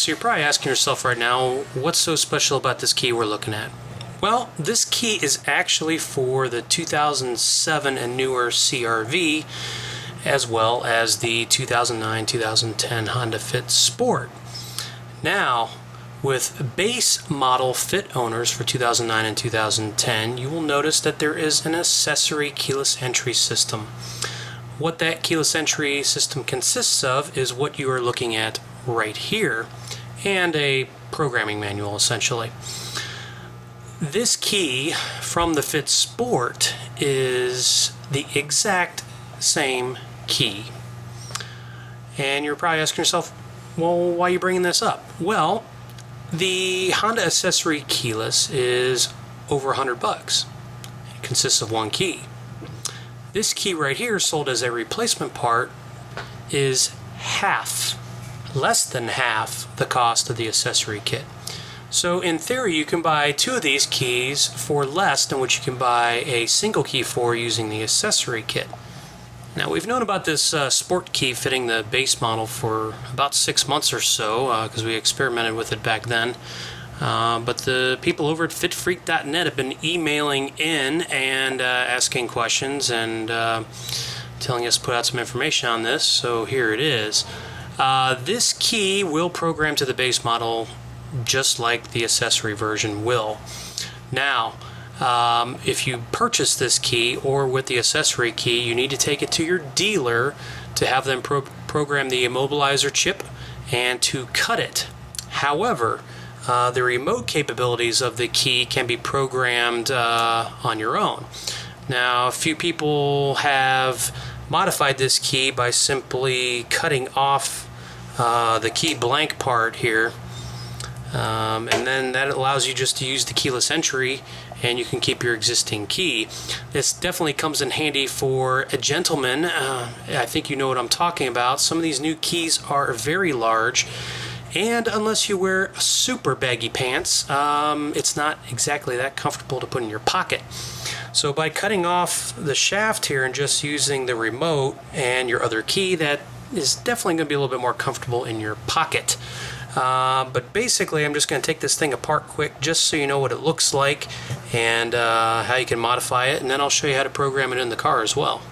so you're probably asking yourself right now, what's so special about this key we're looking at? Well, this key is actually for the 2007 and newer CR-V, as well as the 2009-2010 Honda Fit Sport. Now, with base model Fit owners for 2009 and 2010, you will notice that there is an accessory keyless entry system. What that keyless entry system consists of is what you are looking at right here, and a programming manual essentially. This key from the Fit Sport is the exact same key. And you're probably asking yourself, well, why are you bringing this up? Well, the Honda accessory keyless is over $100. It consists of one key. This key right here, sold as a replacement part, is less than half the cost of the accessory kit. So in theory, you can buy two of these keys for less than what you can buy a single key for using the accessory kit. Now, we've known about this sport key fitting the base model for about 6 months or so, because we experimented with it back then. But the people over at fitfreak.net have been emailing in and asking questions and telling us to put out some information on this, so here it is. This key will program to the base model just like the accessory version will. Now, if you purchase this key or with the accessory key, you need to take it to your dealer to have them program the immobilizer chip and to cut it. However, the remote capabilities of the key can be programmed on your own. Now, a few people have modified this key by simply cutting off the key blank part here, and then that allows you just to use the keyless entry and you can keep your existing key. This definitely comes in handy for a gentleman. I think you know what I'm talking about. Some of these new keys are very large, and unless you wear super baggy pants, it's not exactly that comfortable to put in your pocket. So by cutting off the shaft here and just using the remote and your other key, that is definitely going to be a little bit more comfortable in your pocket. But basically, I'm just going to take this thing apart quick just so you know what it looks like and how you can modify it, and then I'll show you how to program it in the car as well.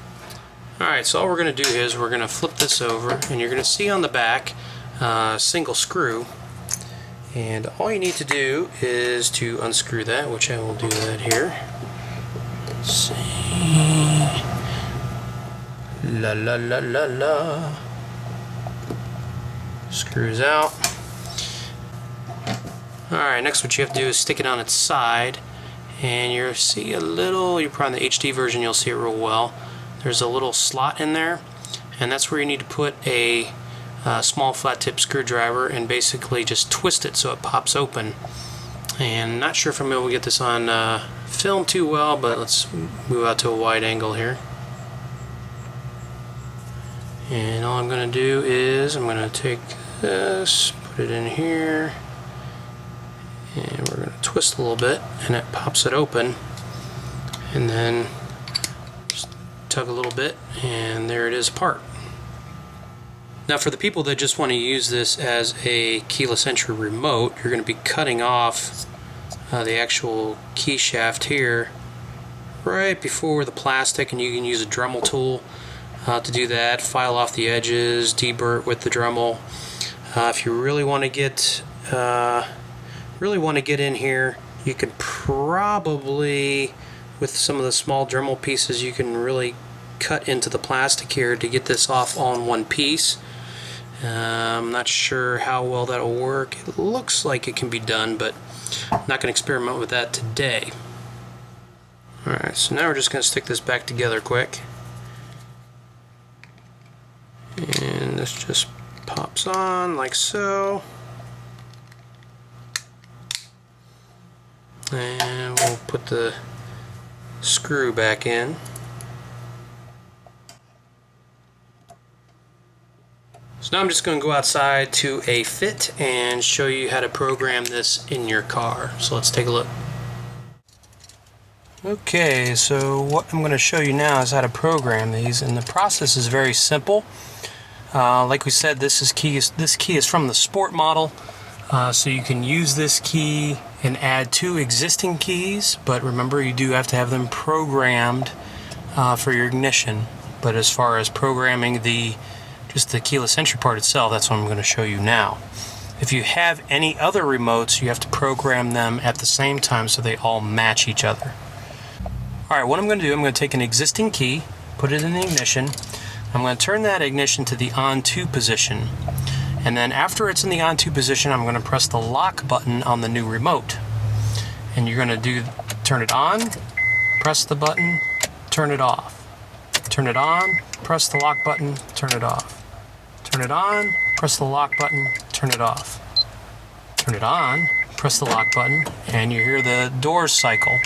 Alright, so all we're going to do is we're going to flip this over, and you're going to see on the back single screw, and all you need to do is to unscrew that, which I will do that here. Let's see. La la la la la. Screws out. Alright, next what you have to do is stick it on its side, and you'll see a little, you're probably in the HD version, you'll see it real well. There's a little slot in there, and that's where you need to put a small flat tip screwdriver and basically just twist it so it pops open. And not sure if I'm able to get this on film too well, but let's move out to a wide angle here. And all I'm going to do is I'm going to take this, put it in here, and we're going to twist a little bit, and it pops it open, and then just tug a little bit, and there it is apart. Now, for the people that just want to use this as a keyless entry remote, you're going to be cutting off the actual key shaft here right before the plastic, and you can use a Dremel tool to do that. File off the edges, deburr with the Dremel. If you really want to get in here, you can probably, with some of the small Dremel pieces, you can really cut into the plastic here to get this off all in one piece. I'm not sure how well that'll work. It looks like it can be done, but I'm not going to experiment with that today. Alright, so now we're just going to stick this back together quick. And this just pops on like so. And we'll put the screw back in. So now I'm just going to go outside to a Fit and show you how to program this in your car. So let's take a look. Okay, so what I'm going to show you now is how to program these, and the process is very simple. Like we said, this key is from the Sport model. So you can use this key and add 2 existing keys, but remember you do have to have them programmed for your ignition. But as far as programming just the keyless entry part itself, that's what I'm going to show you now. If you have any other remotes, you have to program them at the same time so they all match each other. Alright, what I'm going to do, I'm going to take an existing key, put it in the ignition. I'm going to turn that ignition to the on 2 position. And then after it's in the on 2 position, I'm going to press the lock button on the new remote. And you're going to turn it on, press the button, turn it off. Turn it on, press the lock button, turn it off. Turn it on, press the lock button, turn it off. Turn it on, press the lock button, and you hear the doors cycle.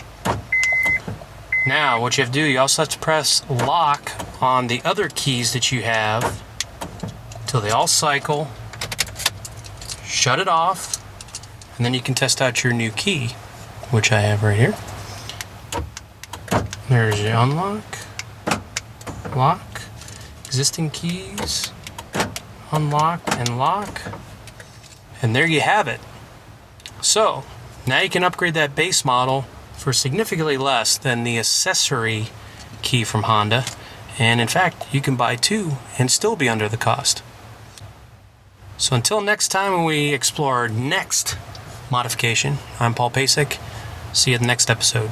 Now, what you have to do, you also have to press lock on the other keys that you have till they all cycle. Shut it off, and then you can test out your new key, which I have right here. There's your unlock, lock, existing keys, unlock and lock, and there you have it. So now you can upgrade that base model for significantly less than the accessory key from Honda, and in fact you can buy 2 and still be under the cost. So until next time when we explore our next modification, I'm Paul Pasek. See you at the next episode.